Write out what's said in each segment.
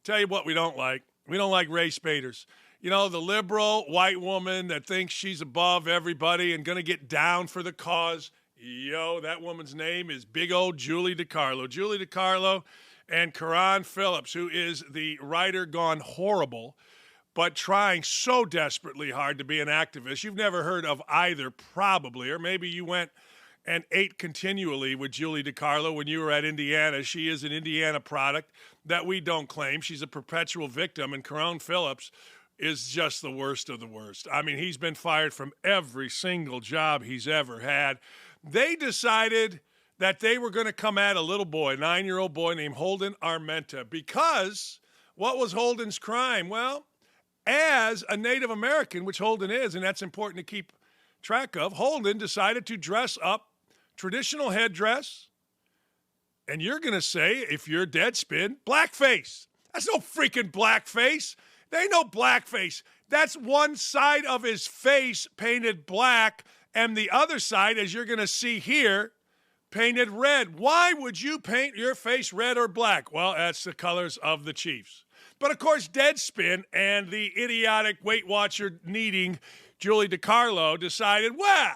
Tell you what we don't like. We don't like race baiters. You know, the liberal white woman that thinks she's above everybody and going to get down for the cause. Yo, that woman's name is big old Julie DiCarlo. Julie DiCarlo and Karan Phillips, who is the writer gone horrible, but trying so desperately hard to be an activist. You've never heard of either, probably, or maybe you went and ate continually with Julie DiCarlo when you were at Indiana. She is an Indiana product that we don't claim. She's a perpetual victim, and Karan Phillips is just the worst of the worst. I mean, he's been fired from every single job he's ever had. They decided that they were going to come at a little boy, 9-year-old boy named Holden Armenta, because what was Holden's crime? Well, as a Native American, which Holden is, and that's important to keep track of, Holden decided to dress up traditional headdress, and you're going to say, if you're Deadspin, blackface. That's no freaking blackface. There ain't no blackface. That's one side of his face painted black, and the other side, as you're going to see here, painted red. Why would you paint your face red or black? Well, that's the colors of the Chiefs. But, of course, Deadspin and the idiotic Weight Watcher needing Julie DiCarlo decided, well,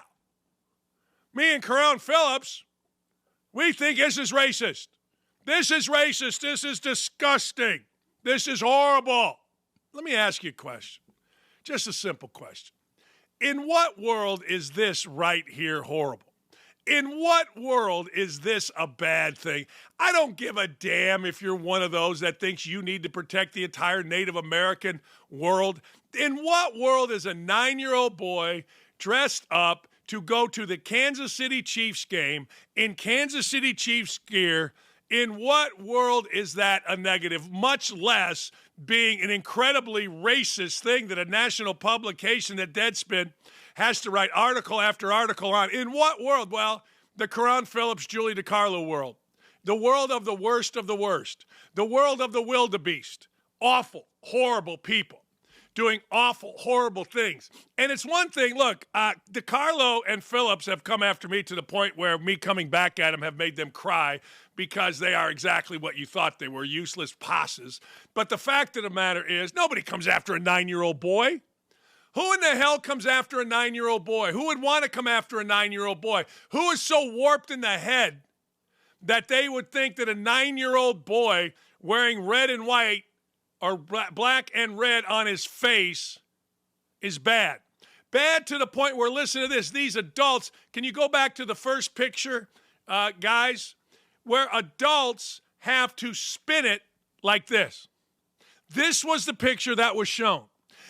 me and Karan Phillips, we think this is racist. This is racist. This is disgusting. This is horrible. Let me ask you a question. Just a simple question. In what world is this right here horrible? In what world is this a bad thing? I don't give a damn if you're one of those that thinks you need to protect the entire Native American world. In what world is a 9-year-old boy dressed up to go to the Kansas City Chiefs game in Kansas City Chiefs gear? In what world is that a negative, much less being an incredibly racist thing that a national publication that Deadspin has to write article after article on? In what world? Well, the Karan Phillips, Julie DiCarlo world. The world of the worst of the worst. The world of the wildebeest. Awful, horrible people doing awful, horrible things. And it's one thing, look, DiCarlo and Phillips have come after me to the point where me coming back at them have made them cry because they are exactly what you thought they were, useless posses. But the fact of the matter is, nobody comes after a 9-year-old boy. Who in the hell comes after a 9-year-old boy? Who would want to come after a 9-year-old boy? Who is so warped in the head that they would think that a 9-year-old boy wearing red and white or black and red on his face is bad? Bad to the point where, listen to this, these adults, can you go back to the first picture, guys, where adults have to spin it like this. This was the picture that was shown.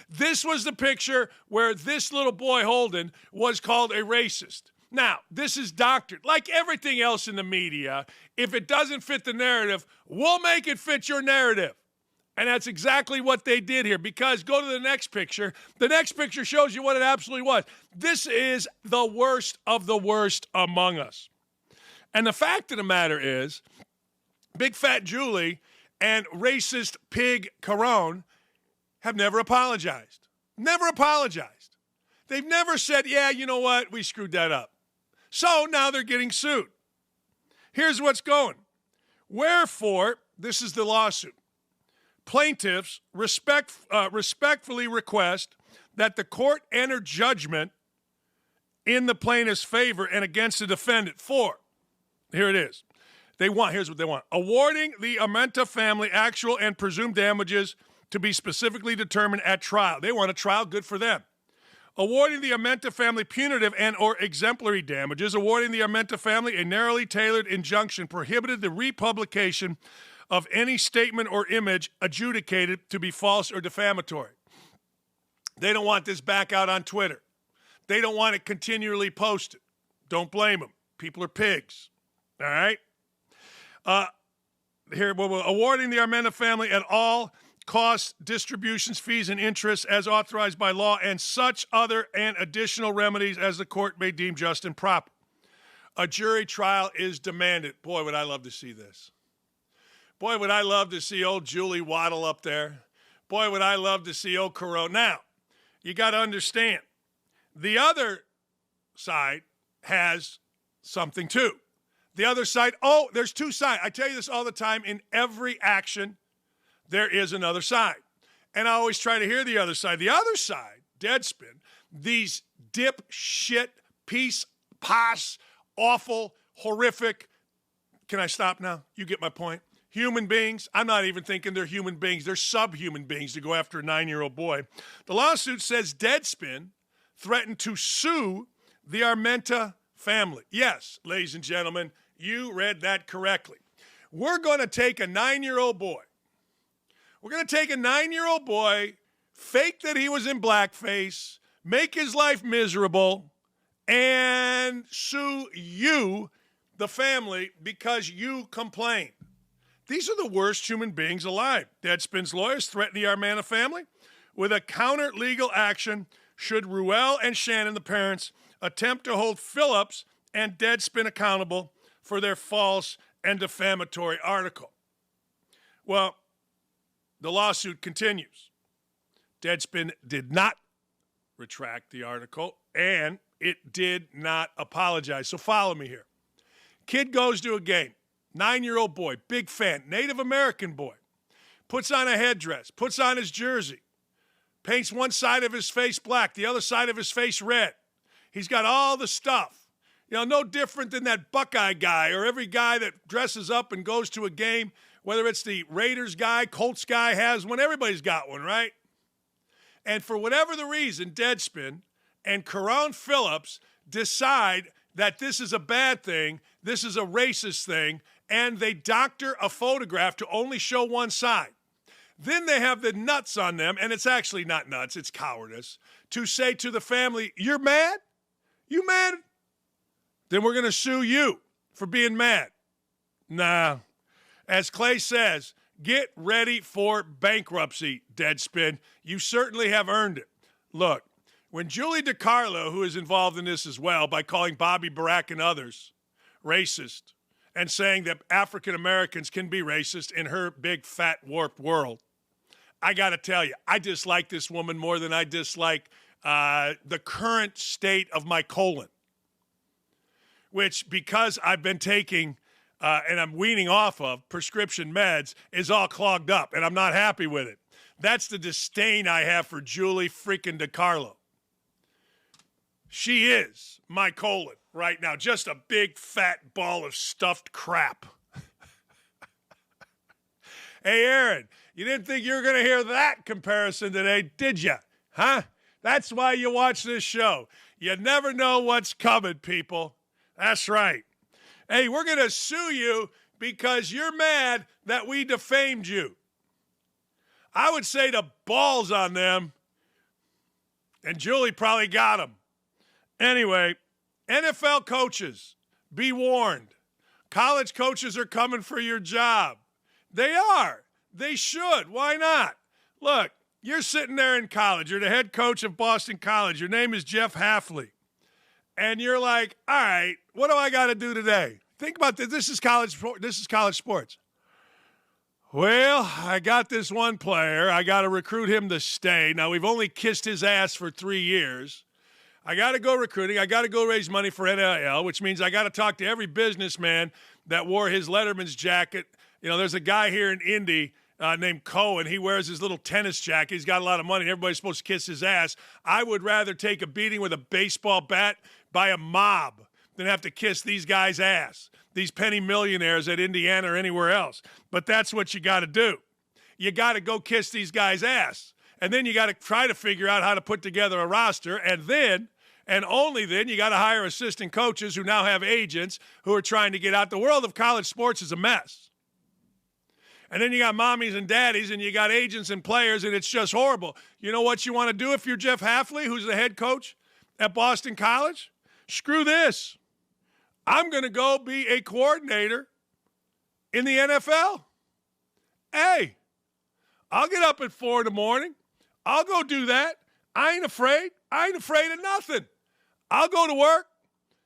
This was the picture where this little boy, Holden, was called a racist. Now, this is doctored. Like everything else in the media, if it doesn't fit the narrative, we'll make it fit your narrative. And that's exactly what they did here, because go to the next picture. The next picture shows you what it absolutely was. This is the worst of the worst among us. And the fact of the matter is, Big Fat Julie and racist pig Karan have never apologized. Never apologized. They've never said, yeah, you know what, we screwed that up. So now they're getting sued. Here's what's going. Wherefore, this is the lawsuit. Plaintiffs respectfully request that the court enter judgment in the plaintiff's favor and against the defendant for, here it is. Here's what they want. Awarding the Armenta family actual and presumed damages to be specifically determined at trial. They want a trial, good for them. Awarding the Armenta family punitive and or exemplary damages. Awarding the Armenta family a narrowly tailored injunction prohibited the republication of any statement or image adjudicated to be false or defamatory. They don't want this back out on Twitter. They don't want it continually posted. Don't blame them. People are pigs. All right? Awarding the Armenta family at all costs, distributions, fees, and interests as authorized by law and such other and additional remedies as the court may deem just and proper. A jury trial is demanded. Boy, would I love to see this. Boy, would I love to see old Julie waddle up there. Boy, would I love to see old Corona. Now, you got to understand, the other side has something too. The other side, there's two sides. I tell you this all the time. In every action, there is another side. And I always try to hear the other side. The other side, Deadspin, these dipshit, piece, pos, awful, horrific. Can I stop now? You get my point. Human beings. I'm not even thinking they're human beings. They're subhuman beings to go after a 9-year-old boy. The lawsuit says Deadspin threatened to sue the Armenta family. Yes, ladies and gentlemen, you read that correctly. We're going to take a 9-year-old boy. We're going to take a 9-year-old boy, fake that he was in blackface, make his life miserable, and sue you, the family, because you complained. These are the worst human beings alive. Deadspin's lawyers threaten the Armenta family with a counter-legal action should Ruel and Shannon, the parents, attempt to hold Phillips and Deadspin accountable for their false and defamatory article. Well, the lawsuit continues. Deadspin did not retract the article, and it did not apologize. So follow me here. Kid goes to a game. 9-year-old boy, big fan, Native American boy, puts on a headdress, puts on his jersey, paints one side of his face black, the other side of his face red. He's got all the stuff. You know, no different than that Buckeye guy or every guy that dresses up and goes to a game, whether it's the Raiders guy, Colts guy has one, everybody's got one, right? And for whatever the reason, Deadspin and Caron Phillips decide that this is a bad thing, this is a racist thing, and they doctor a photograph to only show one side. Then they have the nuts on them, and it's actually not nuts, it's cowardice, to say to the family, you're mad? You mad? Then we're going to sue you for being mad. Nah. As Clay says, get ready for bankruptcy, Deadspin. You certainly have earned it. Look, when Julie DiCarlo, who is involved in this as well by calling Bobby Barack and others racist, and saying that African Americans can be racist in her big, fat, warped world. I got to tell you, I dislike this woman more than I dislike the current state of my colon, which, because I've been taking and I'm weaning off of prescription meds, is all clogged up, and I'm not happy with it. That's the disdain I have for Julie freaking DiCarlo. She is my colon right now, just a big fat ball of stuffed crap. Hey, Aaron, you didn't think you were going to hear that comparison today, did you? Huh? That's why you watch this show. You never know what's coming, people. That's right. Hey, we're going to sue you because you're mad that we defamed you. I would say the balls on them, and Julie probably got them. Anyway, NFL coaches, be warned. College coaches are coming for your job. They are. They should. Why not? Look, you're sitting there in college. You're the head coach of Boston College. Your name is Jeff Hafley. And you're like, all right, what do I got to do today? Think about this. This is college sports. Well, I got this one player. I got to recruit him to stay. Now, we've only kissed his ass for 3 years. I got to go recruiting. I got to go raise money for NIL, which means I got to talk to every businessman that wore his Letterman's jacket. You know, there's a guy here in Indy named Cohen. He wears his little tennis jacket. He's got a lot of money. Everybody's supposed to kiss his ass. I would rather take a beating with a baseball bat by a mob than have to kiss these guys' ass, these penny millionaires at Indiana or anywhere else. But that's what you got to do. You got to go kiss these guys' ass. And then you got to try to figure out how to put together a roster. And then, and only then, you got to hire assistant coaches who now have agents who are trying to get out. The world of college sports is a mess. And then you got mommies and daddies, and you got agents and players, and it's just horrible. You know what you want to do if you're Jeff Hafley, who's the head coach at Boston College? Screw this. I'm going to go be a coordinator in the NFL. Hey, I'll get up at 4 in the morning. I'll go do that. I ain't afraid. I ain't afraid of nothing. I'll go to work,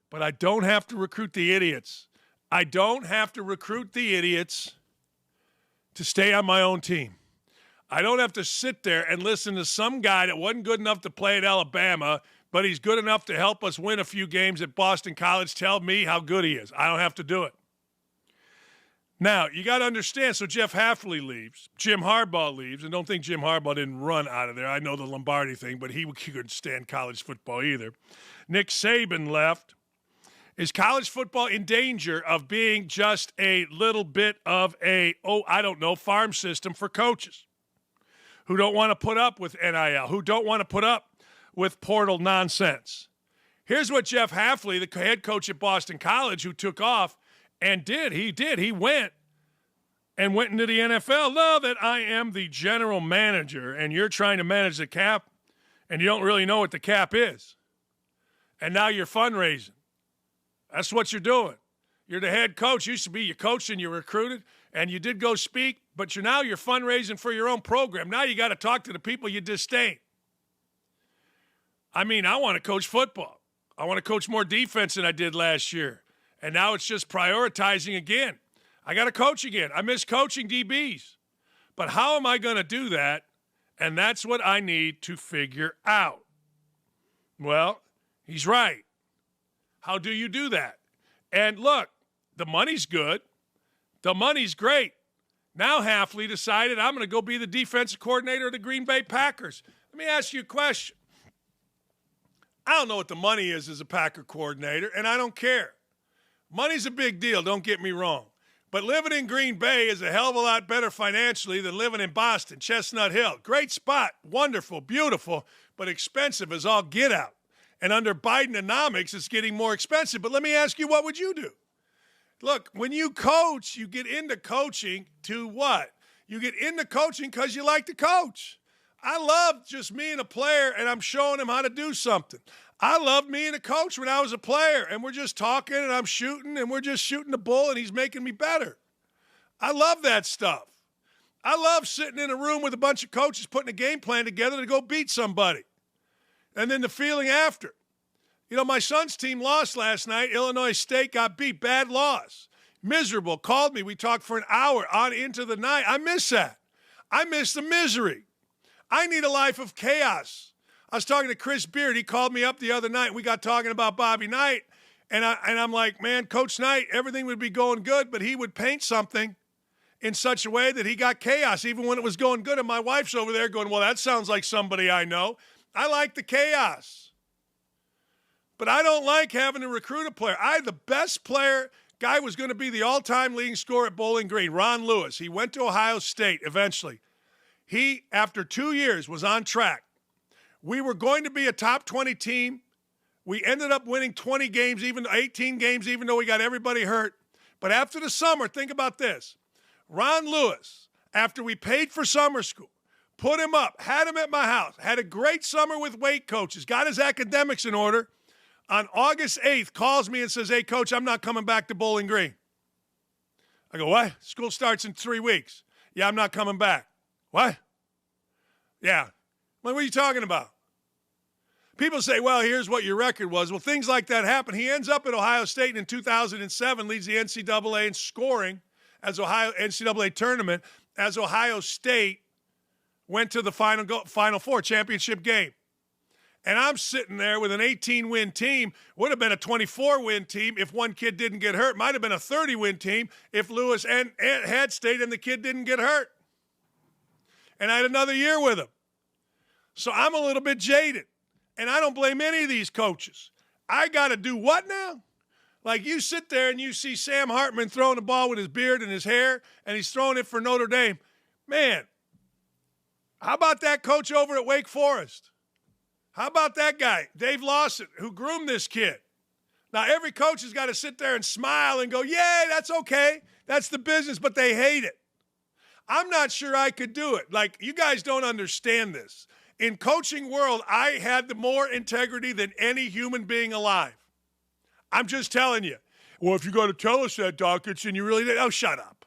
but I don't have to recruit the idiots. I don't have to recruit the idiots to stay on my own team. I don't have to sit there and listen to some guy that wasn't good enough to play at Alabama, but he's good enough to help us win a few games at Boston College tell me how good he is. I don't have to do it. Now, you got to understand, so Jeff Hafley leaves, Jim Harbaugh leaves, and don't think Jim Harbaugh didn't run out of there. I know the Lombardi thing, but he couldn't stand college football either. Nick Saban left. Is college football in danger of being just a little bit of a, farm system for coaches who don't want to put up with NIL, who don't want to put up with portal nonsense? Here's what Jeff Hafley, the head coach at Boston College, who took off, and he went into the NFL. No, that I am the general manager, and you're trying to manage the cap, and you don't really know what the cap is. And now you're fundraising. That's what you're doing. You're the head coach. Used to be you coached and you recruited, and you did go speak, but you're fundraising for your own program. Now you got to talk to the people you disdain. I mean, I want to coach football. I want to coach more defense than I did last year. And now it's just prioritizing again. I got to coach again. I miss coaching DBs. But how am I going to do that? And that's what I need to figure out. Well, he's right. How do you do that? And look, the money's good. The money's great. Now Hafley decided I'm going to go be the defensive coordinator of the Green Bay Packers. Let me ask you a question. I don't know what the money is as a Packer coordinator, and I don't care. Money's a big deal, don't get me wrong. But living in Green Bay is a hell of a lot better financially than living in Boston, Chestnut Hill. Great spot, wonderful, beautiful, but expensive as all get out. And under Bidenomics, it's getting more expensive. But let me ask you, what would you do? Look, when you coach, you get into coaching to what? You get into coaching because you like to coach. I love just me and a player, and I'm showing him how to do something. I loved me and a coach when I was a player, and we're just talking, and I'm shooting, and we're just shooting the bull, and he's making me better. I love that stuff. I love sitting in a room with a bunch of coaches putting a game plan together to go beat somebody. And then the feeling after. You know, my son's team lost last night. Illinois State got beat. Bad loss. Miserable. Called me. We talked for an hour on into the night. I miss that. I miss the misery. I need a life of chaos. I was talking to Chris Beard. He called me up the other night. We got talking about Bobby Knight. And I'm like, man, Coach Knight, everything would be going good, but he would paint something in such a way that he got chaos even when it was going good. And my wife's over there going, well, that sounds like somebody I know. I like the chaos. But I don't like having to recruit a player. The best player, guy was going to be the all-time leading scorer at Bowling Green, Ron Lewis. He went to Ohio State eventually. He, after 2 years, was on track. We were going to be a top 20 team. We ended up winning 20 games, even 18 games, even though we got everybody hurt. But after the summer, think about this. Ron Lewis, after we paid for summer school, put him up, had him at my house, had a great summer with weight coaches, got his academics in order. On August 8th, calls me and says, hey, Coach, I'm not coming back to Bowling Green. I go, what? School starts in 3 weeks. Yeah, I'm not coming back. What? Yeah. What are you talking about? People say, well, here's what your record was. Well, things like that happen. He ends up at Ohio State in 2007, leads the NCAA in scoring as NCAA tournament, as Ohio State went to the Final Four championship game. And I'm sitting there with an 18-win team. Would have been a 24-win team if one kid didn't get hurt. Might have been a 30-win team if Lewis had stayed and the kid didn't get hurt. And I had another year with him. So I'm a little bit jaded. And I don't blame any of these coaches. I got to do what now? Like you sit there and you see Sam Hartman throwing the ball with his beard and his hair, and he's throwing it for Notre Dame. Man, how about that coach over at Wake Forest? How about that guy, Dave Lawson, who groomed this kid? Now, every coach has got to sit there and smile and go, yay, that's okay. That's the business, but they hate it. I'm not sure I could do it. Like, you guys don't understand this. In coaching world, I had the more integrity than any human being alive. I'm just telling you. Well, if you're going to tell us that, Dakich, and you really did, oh, shut up.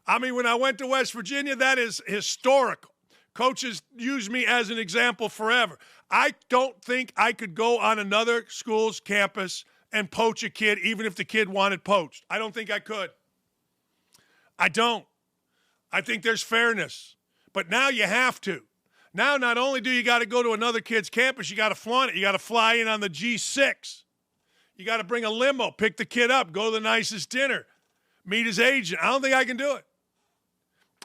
I mean, when I went to West Virginia, that is historical. Coaches use me as an example forever. I don't think I could go on another school's campus and poach a kid, even if the kid wanted poached. I don't think I could. I don't. I think there's fairness. But now you have to. Now, not only do you got to go to another kid's campus, you got to flaunt it. You got to fly in on the G6. You got to bring a limo, pick the kid up, go to the nicest dinner. meet his agent. I don't think I can do it.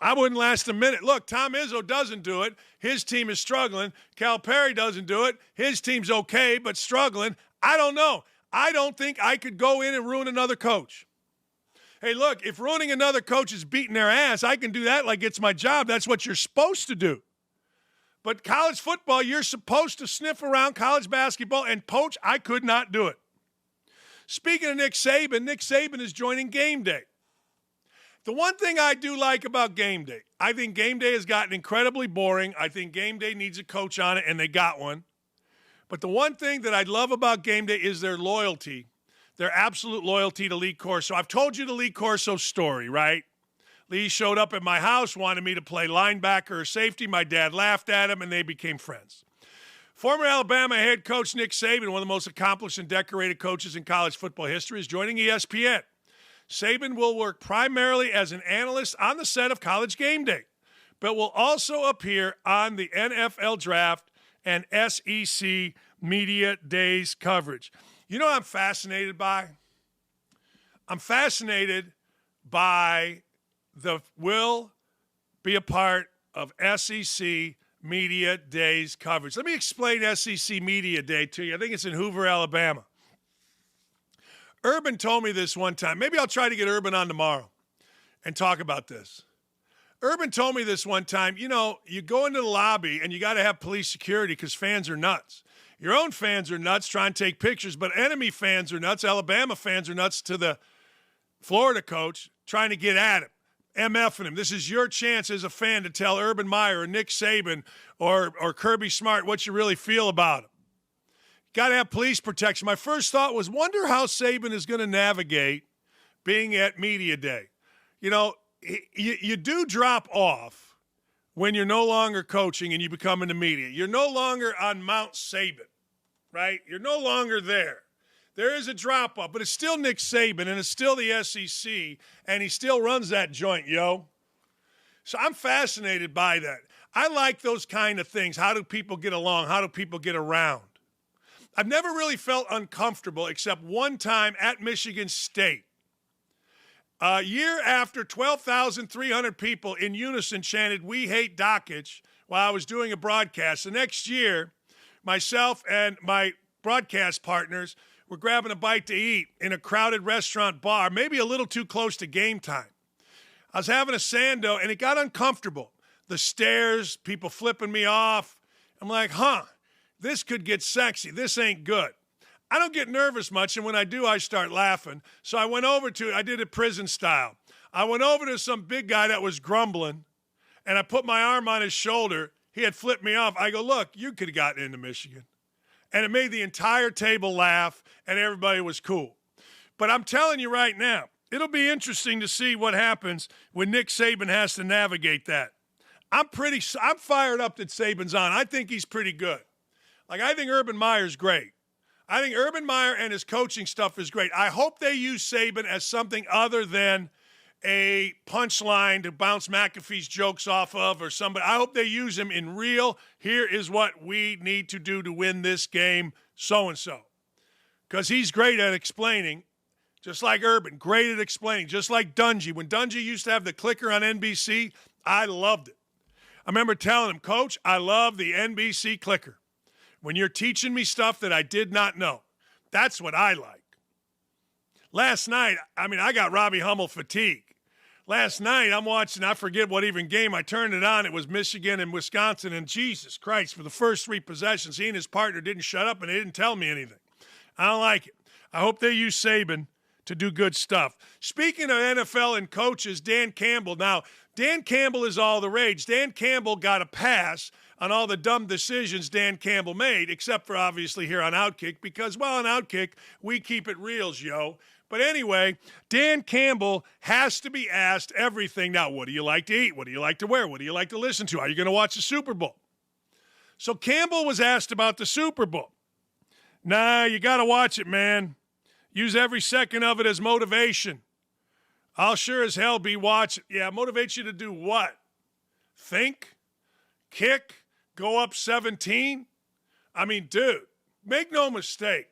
I wouldn't last a minute. Look, Tom Izzo doesn't do it. His team is struggling. Calipari doesn't do it. His team's okay, but struggling. I don't know. I don't think I could go in and ruin another coach. Hey, look, if ruining another coach is beating their ass, I can do that like it's my job. That's what you're supposed to do. But college football, you're supposed to sniff around college basketball and poach. I could not do it. Speaking of Nick Saban is joining Gameday. The one thing I do like about Gameday, I think Gameday has gotten incredibly boring. I think Gameday needs a coach on it, and they got one. But the one thing that I love about Gameday is their loyalty, their absolute loyalty to Lee Corso. I've told you the Lee Corso story, right? Lee showed up at my house, wanted me to play linebacker or safety. My dad laughed at him, and they became friends. Former Alabama head coach Nick Saban, one of the most accomplished and decorated coaches in college football history, is joining ESPN. Saban will work primarily as an analyst on the set of College Gameday, but will also appear on the NFL Draft and SEC Media Days coverage. You know what I'm fascinated by? I'm fascinated by the will be a part of SEC Media Days coverage. Let me explain SEC Media Day to you. I think it's in Hoover, Alabama. Urban told me this one time. Maybe I'll try to get Urban on tomorrow and talk about this. Urban told me this one time, you know, you go into the lobby and you got to have police security because fans are nuts. Your own fans are nuts trying to take pictures, but enemy fans are nuts. Alabama fans are nuts to the Florida coach trying to get at him, MFing him. This is your chance as a fan to tell Urban Meyer or Nick Saban or Kirby Smart what you really feel about him. Got to have police protection. My first thought was, wonder how Saban is going to navigate being at Media Day. You know, you do drop off when you're no longer coaching and you become in the media. You're no longer on Mount Saban, right? You're no longer there. There is a drop-off, but it's still Nick Saban, and it's still the SEC, and he still runs that joint, yo. So I'm fascinated by that. I like those kind of things. How do people get along? How do people get around? I've never really felt uncomfortable except one time at Michigan State. A year after 12,300 people in unison chanted, "We hate Dakich," while I was doing a broadcast. The next year, myself and my broadcast partners were grabbing a bite to eat in a crowded restaurant bar, maybe a little too close to game time. I was having a Sando, and it got uncomfortable. The stares, people flipping me off. I'm like, this could get sexy. This ain't good. I don't get nervous much, and when I do, I start laughing. So I went over to, I did it prison style. I went over to some big guy that was grumbling, and I put my arm on his shoulder. He had flipped me off. I go, look, you could have gotten into Michigan. And it made the entire table laugh, and everybody was cool. But I'm telling you right now, it'll be interesting to see what happens when Nick Saban has to navigate that. I'm fired up that Saban's on. I think he's pretty good. Like, I think Urban Meyer's great. I think Urban Meyer and his coaching stuff is great. I hope they use Saban as something other than a punchline to bounce McAfee's jokes off of or somebody. I hope they use him in real, here is what we need to do to win this game, so-and-so. Because he's great at explaining, just like Urban, great at explaining, just like Dungy. When Dungy used to have the clicker on NBC, I loved it. I remember telling him, Coach, I love the NBC clicker. When you're teaching me stuff that I did not know, that's what I like. Last night, I got Robbie Hummel fatigue. Last night, I'm watching, I forget what even game, I turned it on. It was Michigan and Wisconsin, and Jesus Christ, for the first three possessions, he and his partner didn't shut up, and they didn't tell me anything. I don't like it. I hope they use Saban to do good stuff. Speaking of NFL and coaches, Dan Campbell. Now, Dan Campbell is all the rage. Dan Campbell got a pass on all the dumb decisions Dan Campbell made, except for obviously here on OutKick, because, well, on OutKick, we keep it reals, yo. But anyway, Dan Campbell has to be asked everything. Now, what do you like to eat? What do you like to wear? What do you like to listen to? Are you going to watch the Super Bowl? So Campbell was asked about the Super Bowl. Nah, you got to watch it, man. Use every second of it as motivation. I'll sure as hell be watching. Yeah, motivate you to do what? Think? Kick? Go up 17? I mean, dude, make no mistake.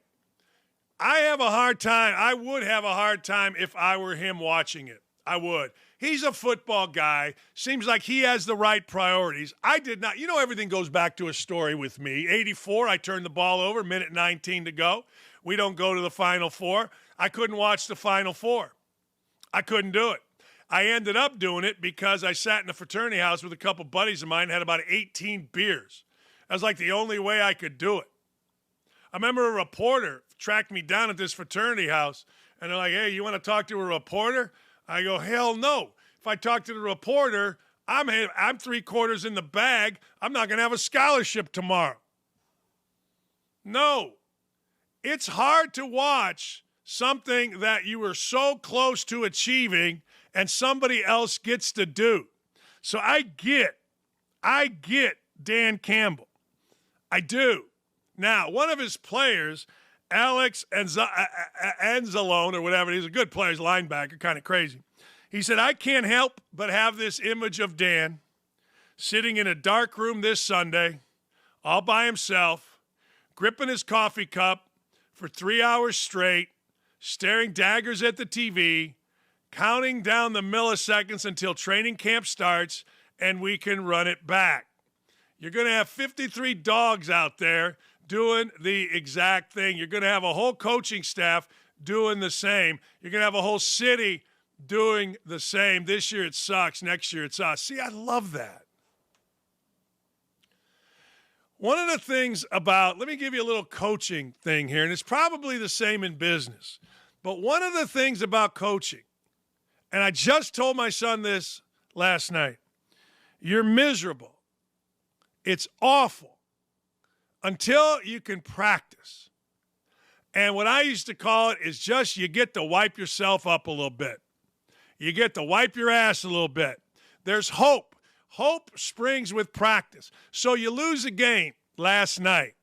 I have a hard time. I would have a hard time if I were him watching it. I would. He's a football guy. Seems like he has the right priorities. I did not. You know, everything goes back to a story with me. 84, I turned the ball over, minute 19 to go. We don't go to the Final Four. I couldn't watch the Final Four. I couldn't do it. I ended up doing it because I sat in a fraternity house with a couple buddies of mine and had about 18 beers. That was like the only way I could do it. I remember a reporter tracked me down at this fraternity house, and they're like, hey, you want to talk to a reporter? I go, hell no. If I talk to the reporter, I'm 3/4 in the bag. I'm not going to have a scholarship tomorrow. No. It's hard to watch something that you were so close to achieving and somebody else gets to do. So I get Dan Campbell. I do. Now, one of his players, Alex Anzalone or whatever, he's a good player, he's a linebacker, kind of crazy. He said, I can't help but have this image of Dan sitting in a dark room this Sunday, all by himself, gripping his coffee cup for 3 hours straight, staring daggers at the TV, counting down the milliseconds until training camp starts, and we can run it back. You're going to have 53 dogs out there doing the exact thing. You're going to have a whole coaching staff doing the same. You're going to have a whole city doing the same. This year it sucks. Next year it's us. See, I love that. One of the things about, let me give you a little coaching thing here, and it's probably the same in business. But one of the things about coaching, and I just told my son this last night, you're miserable. It's awful until you can practice. And what I used to call it is just you get to wipe yourself up a little bit. You get to wipe your ass a little bit. There's hope. Hope springs with practice. So you lose a game last night.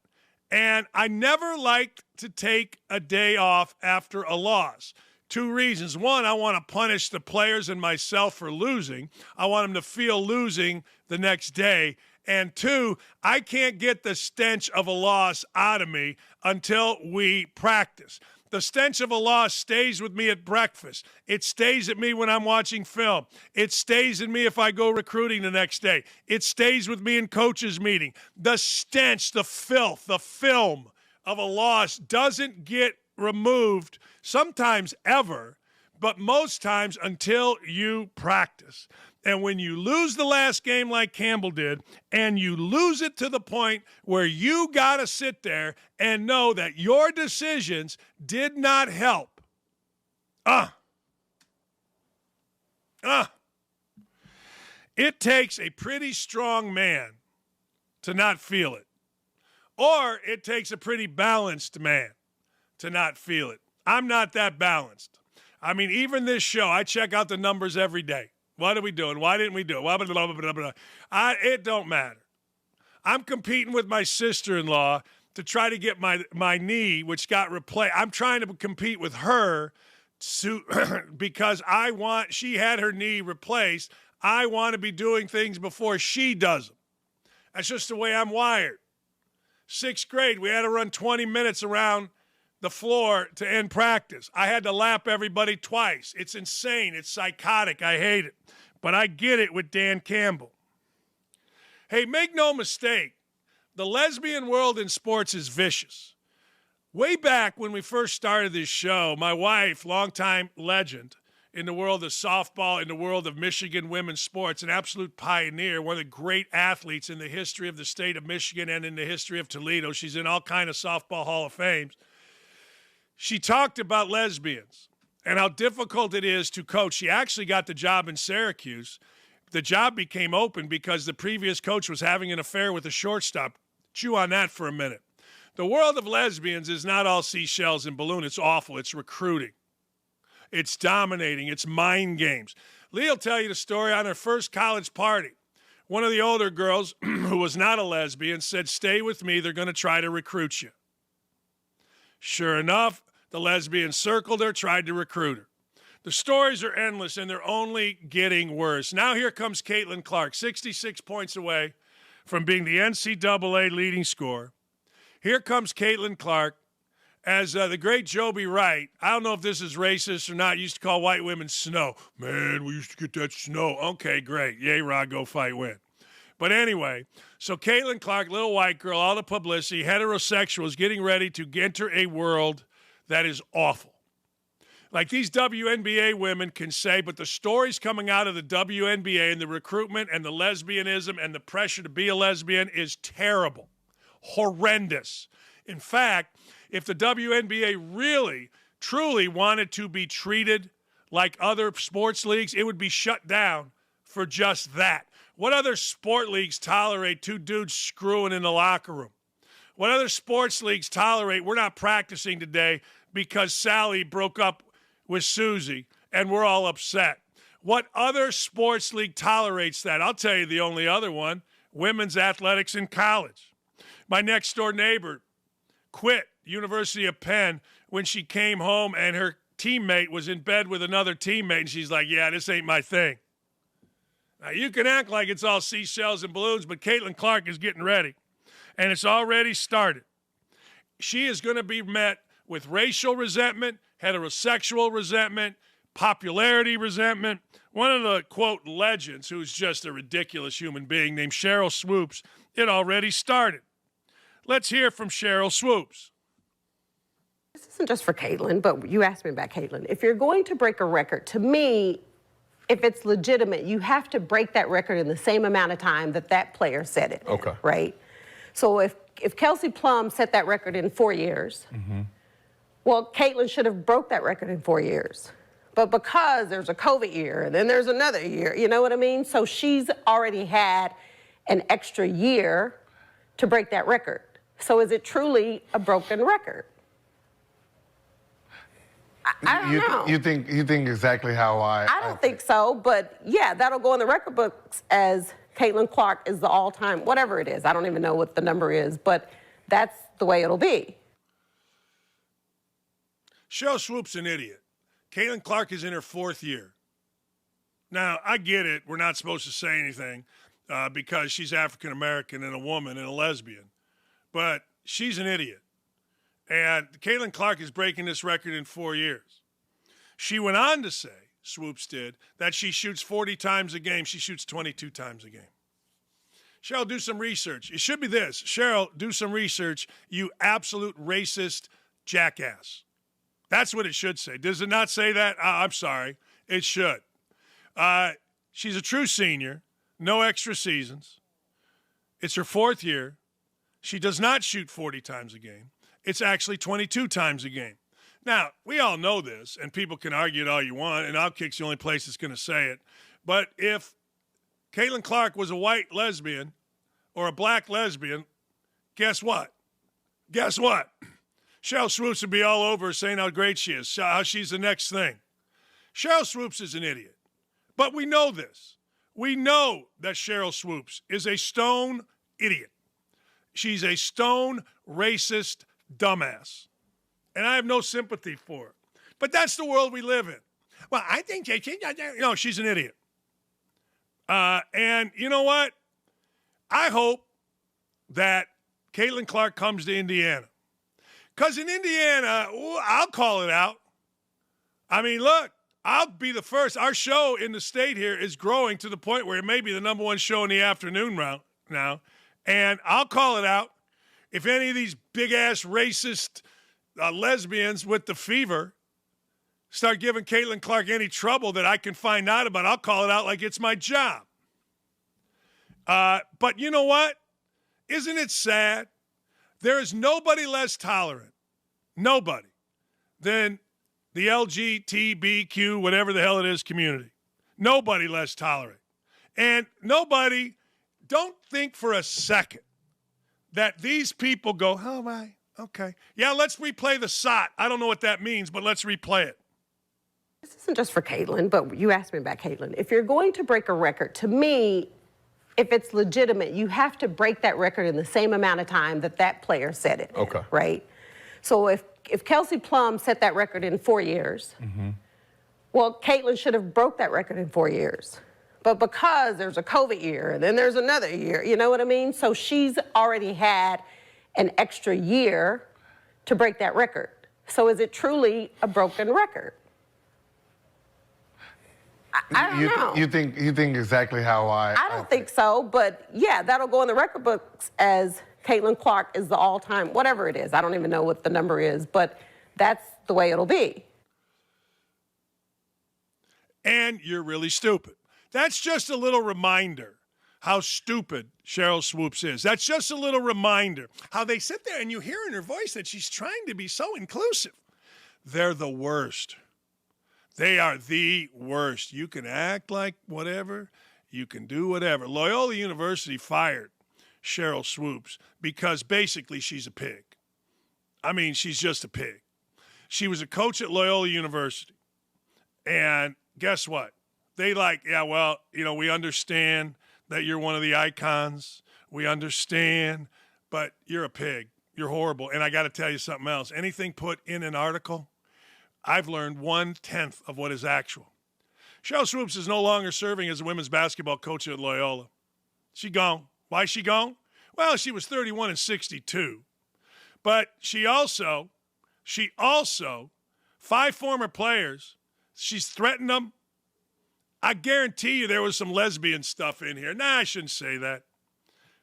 And I never liked to take a day off after a loss. 2 reasons. One, I want to punish the players and myself for losing. I want them to feel losing the next day. And 2, I can't get the stench of a loss out of me until we practice. The stench of a loss stays with me at breakfast. It stays at me when I'm watching film. It stays in me if I go recruiting the next day. It stays with me in coaches' meeting. The stench, the filth, the film of a loss doesn't get removed, sometimes ever, but most times until you practice. And when you lose the last game like Campbell did, and you lose it to the point where you got to sit there and know that your decisions did not help. It takes a pretty strong man to not feel it. Or it takes a pretty balanced man to not feel it. I'm not that balanced. I mean, even this show, I check out the numbers every day. What are we doing? Why didn't we do it? Blah, blah, blah, blah, blah. It don't matter. I'm competing with my sister-in-law to try to get my knee, which got replaced. I'm trying to compete with her because she had her knee replaced. I want to be doing things before she does them. That's just the way I'm wired. 6th grade, we had to run 20 minutes around the floor to end practice. I had to lap everybody twice. It's insane. It's psychotic. I hate it. But I get it with Dan Campbell. Hey, make no mistake, the lesbian world in sports is vicious. Way back when we first started this show, my wife, longtime legend in the world of softball, in the world of Michigan women's sports, an absolute pioneer, one of the great athletes in the history of the state of Michigan and in the history of Toledo. She's in all kind of softball Hall of Fames. She talked about lesbians and how difficult it is to coach. She actually got the job in Syracuse. The job became open because the previous coach was having an affair with a shortstop. Chew on that for a minute. The world of lesbians is not all seashells and balloon. It's awful. It's recruiting. It's dominating. It's mind games. Lee will tell you the story on her first college party. One of the older girls, who was not a lesbian, said, stay with me. They're going to try to recruit you. Sure enough, the lesbian circled her, tried to recruit her. The stories are endless, and they're only getting worse. Now here comes Caitlin Clark, 66 points away from being the NCAA leading scorer. Here comes Caitlin Clark, As the great Joby Wright, I don't know if this is racist or not, used to call white women snow. Man, we used to get that snow. Okay, great. Yay, Rod, go fight, win. But anyway, so Caitlin Clark, little white girl, all the publicity, heterosexuals getting ready to enter a world that is awful. Like these WNBA women can say, but the stories coming out of the WNBA and the recruitment and the lesbianism and the pressure to be a lesbian is terrible, horrendous. In fact, if the WNBA really, truly wanted to be treated like other sports leagues, it would be shut down for just that. What other sport leagues tolerate two dudes screwing in the locker room? What other sports leagues tolerate we're not practicing today because Sally broke up with Susie and we're all upset? What other sports league tolerates that? I'll tell you the only other one, women's athletics in college. My next door neighbor quit University of Penn when she came home and her teammate was in bed with another teammate, and she's like, yeah, this ain't my thing. Now, you can act like it's all seashells and balloons, but Caitlin Clark is getting ready, and it's already started. She is going to be met with racial resentment, heterosexual resentment, popularity resentment. One of the, quote, legends, who's just a ridiculous human being named Cheryl Swoops, it already started. Let's hear from Cheryl Swoops. This isn't just for Caitlin, but you asked me about Caitlin. If you're going to break a record, to me, if it's legitimate, you have to break that record in the same amount of time that that player set it. Okay. Right? So if Kelsey Plum set that record in 4 years, well, Caitlin should have broke that record in 4 years. But because there's a COVID year and then there's another year, you know what I mean? So she's already had an extra year to break that record. So is it truly a broken record? I don't know. You think exactly how I don't think so, but yeah, that'll go in the record books as Caitlin Clark is the all-time, whatever it is. I don't even know what the number is, but that's the way it'll be. Cheryl Swoops an idiot. Caitlin Clark is in her 4th year. Now, I get it. We're not supposed to say anything because she's African-American and a woman and a lesbian. But she's an idiot. And Caitlin Clark is breaking this record in 4 years. She went on to say, Swoops did, that she shoots 40 times a game. She shoots 22 times a game. Cheryl, do some research. It should be this. Cheryl, do some research, you absolute racist jackass. That's what it should say. Does it not say that? I'm sorry. It should. She's a true senior. No extra seasons. It's her 4th year. She does not shoot 40 times a game. It's actually 22 times a game. Now, we all know this, and people can argue it all you want, and OutKick's the only place that's going to say it. But if Caitlin Clark was a white lesbian or a black lesbian, guess what? Guess what? Cheryl Swoops would be all over saying how great she is, how she's the next thing. Cheryl Swoops is an idiot. But we know this. We know that Cheryl Swoops is a stone idiot. She's a stone racist dumbass. And I have no sympathy for her. But that's the world we live in. Well, I think no, she's an idiot. And you know what? I hope that Caitlin Clark comes to Indiana. Because in Indiana, I'll call it out. I mean, look, I'll be the first. Our show in the state here is growing to the point where it may be the number 1 show in the afternoon now. And I'll call it out. If any of these big-ass racist lesbians with the fever start giving Caitlin Clark any trouble that I can find out about, I'll call it out like it's my job. But you know what? Isn't it sad? There is nobody less tolerant, nobody, than the LGBTQ, whatever the hell it is, community. Nobody less tolerant. And nobody, don't think for a second that these people go, oh, my, okay. Yeah, let's replay the SOT. I don't know what that means, but let's replay it. This isn't just for Caitlin, but you asked me about Caitlin. If you're going to break a record, to me, if it's legitimate, you have to break that record in the same amount of time that that player set it. Okay. Right? So if Kelsey Plum set that record in 4 years, well, Caitlin should have broke that record in 4 years. But because there's a COVID year and then there's another year, you know what I mean? So she's already had an extra year to break that record. So is it truly a broken record? I don't know. You think exactly how I don't think so, but yeah, that'll go in the record books as Caitlin Clark is the all-time, whatever it is. I don't even know what the number is, but that's the way it'll be. And you're really stupid. That's just a little reminder how stupid Cheryl Swoops is. That's just a little reminder how they sit there and you hear in her voice that she's trying to be so inclusive. They're the worst. They are the worst. You can act like whatever. You can do whatever. Loyola University fired Cheryl Swoops because basically she's a pig. I mean, she's just a pig. She was a coach at Loyola University. And guess what? They we understand that you're one of the icons. We understand, but you're a pig. You're horrible. And I got to tell you something else. Anything put in an article, I've learned 1/10 of what is actual. Cheryl Swoops is no longer serving as a women's basketball coach at Loyola. She gone. Why is she gone? Well, she was 31 and 62. But she also, 5 former players, she's threatened them. I guarantee you there was some lesbian stuff in here. Nah, I shouldn't say that.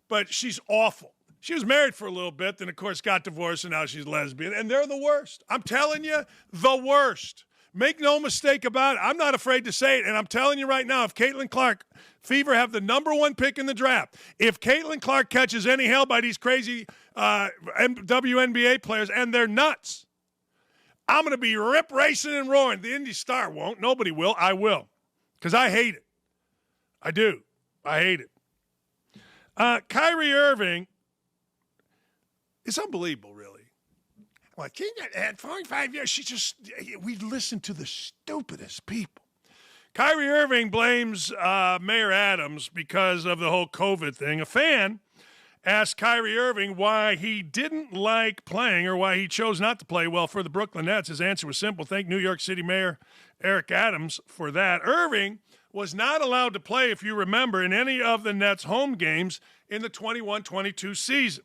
But she's awful. She was married for a little bit, then, of course, got divorced, and now she's lesbian. And they're the worst. I'm telling you, the worst. Make no mistake about it. I'm not afraid to say it. And I'm telling you right now, if Caitlin Clark, Fever have the number 1 pick in the draft, if Caitlin Clark catches any hell by these crazy WNBA players, and they're nuts, I'm going to be rip racing and roaring. The Indy Star won't. Nobody will. I will. Because I hate it. I do. I hate it. Kyrie Irving, it's unbelievable, really. Like, at 45 years, we listen to the stupidest people. Kyrie Irving blames Mayor Adams because of the whole COVID thing. A fan asked Kyrie Irving why he didn't like playing or why he chose not to play well for the Brooklyn Nets. His answer was simple. Thank New York City Mayor Eric Adams for that. Irving was not allowed to play, if you remember, in any of the Nets' home games in the 21-22 season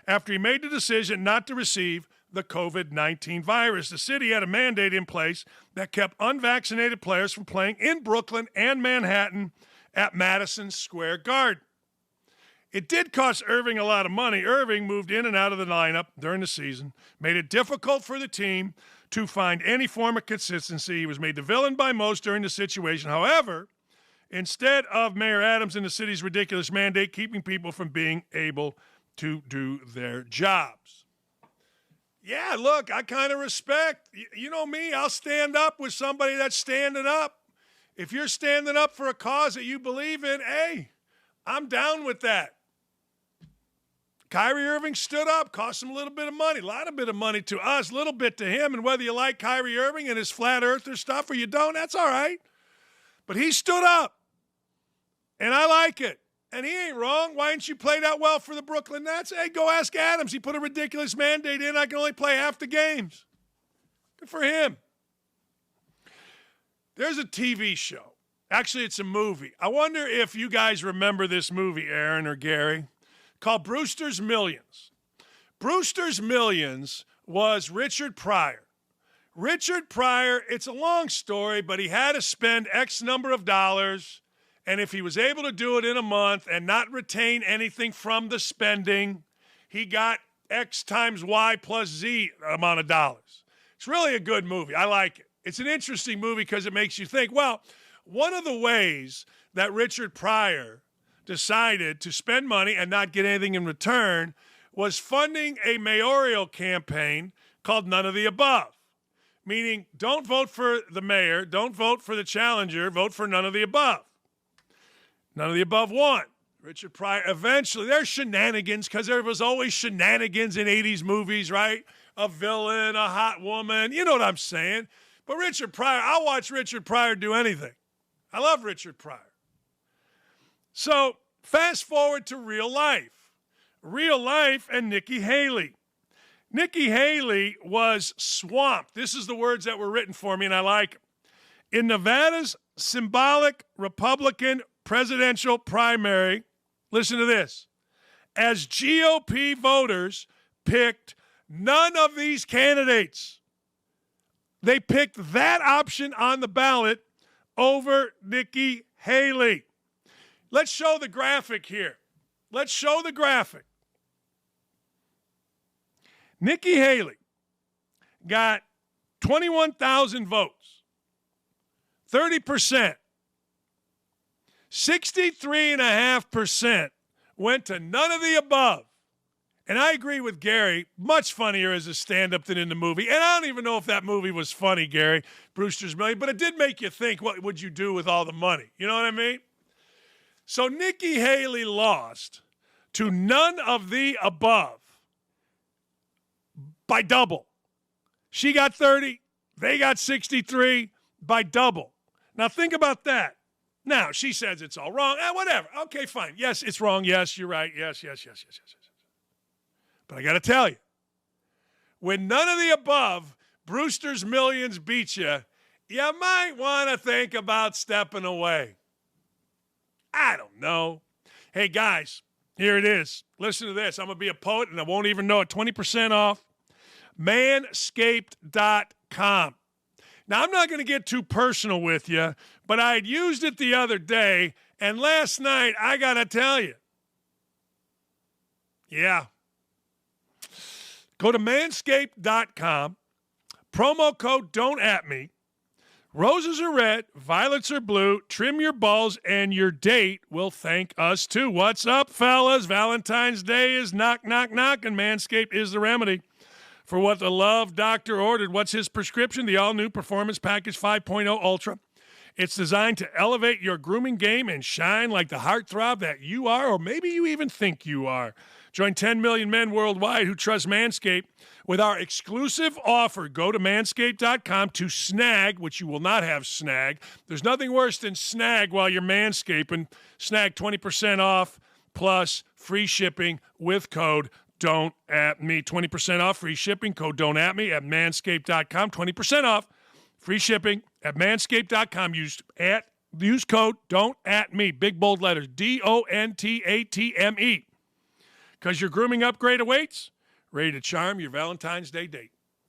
after he made the decision not to receive the COVID-19 virus. The city had a mandate in place that kept unvaccinated players from playing in Brooklyn and Manhattan at Madison Square Garden. It did cost Irving a lot of money. Irving moved in and out of the lineup during the season, made it difficult for the team to find any form of consistency. He was made the villain by most during the situation. However, instead of Mayor Adams and the city's ridiculous mandate keeping people from being able to do their jobs. Yeah, look, I kind of respect. You know me, I'll stand up with somebody that's standing up. If you're standing up for a cause that you believe in, hey, I'm down with that. Kyrie Irving stood up, cost him a little bit of money, a lot of bit of money to us, a little bit to him, and whether you like Kyrie Irving and his flat earther stuff or you don't, that's all right. But he stood up, and I like it. And he ain't wrong. Why didn't you play that well for the Brooklyn Nets? Hey, go ask Adams. He put a ridiculous mandate in. I can only play half the games. Good for him. There's a TV show. Actually, it's a movie. I wonder if you guys remember this movie, Aaron or Gary, called Brewster's Millions. Brewster's Millions was Richard Pryor. Richard Pryor, it's a long story, but he had to spend X number of dollars. And if he was able to do it in a month and not retain anything from the spending, he got X times Y plus Z amount of dollars. It's really a good movie. I like it. It's an interesting movie because it makes you think, well, one of the ways that Richard Pryor decided to spend money and not get anything in return was funding a mayoral campaign called None of the Above, meaning don't vote for the mayor, don't vote for the challenger, vote for none of the above. None of the above won. Richard Pryor, eventually, there's shenanigans because there was always shenanigans in 80s movies, right? A villain, a hot woman, you know what I'm saying. But Richard Pryor, I'll watch Richard Pryor do anything. I love Richard Pryor. So fast forward to real life. Real life and Nikki Haley. Nikki Haley was swamped. This is the words that were written for me, and I like them. In Nevada's Symbolic Republican presidential primary, listen to this, as GOP voters picked none of these candidates. They picked that option on the ballot over Nikki Haley. Let's show the graphic here. Let's show the graphic. Nikki Haley got 21,000 votes, 30%. 63.5% went to none of the above. And I agree with Gary, much funnier as a stand-up than in the movie. And I don't even know if that movie was funny, Gary, Brewster's Million, but it did make you think, what would you do with all the money? You know what I mean? So Nikki Haley lost to none of the above by double. She got 30, they got 63 by double. Now think about that. Now, she says it's all wrong. Whatever. Okay, fine. Yes, it's wrong. Yes, you're right. Yes. But I got to tell you, when none of the above Brewster's Millions beat you, you might want to think about stepping away. I don't know. Hey, guys, here it is. Listen to this. I'm going to be a poet, and I won't even know it. 20% off. MANSCAPED.com. Now, I'm not going to get too personal with you, but I had used it the other day, and last night, I got to tell you. Yeah. Go to manscaped.com. Promo code don't@me. Roses are red, violets are blue. Trim your balls, and your date will thank us too. What's up, fellas? Valentine's Day is knock, knock, knock, and Manscaped is the remedy for what the love doctor ordered. What's his prescription? The all-new Performance Package 5.0 Ultra. It's designed to elevate your grooming game and shine like the heartthrob that you are, or maybe you even think you are. Join 10 million men worldwide who trust Manscaped with our exclusive offer. Go to manscaped.com to snag, which you will not have snag. There's nothing worse than snag while you're manscaping. Snag 20% off plus free shipping with code don't@me. 20% off free shipping, code don't@me at manscaped.com. 20% off free shipping at manscaped.com. Use code don't@me. Big bold letters, DONTATME. Because your grooming upgrade awaits, ready to charm your Valentine's Day date.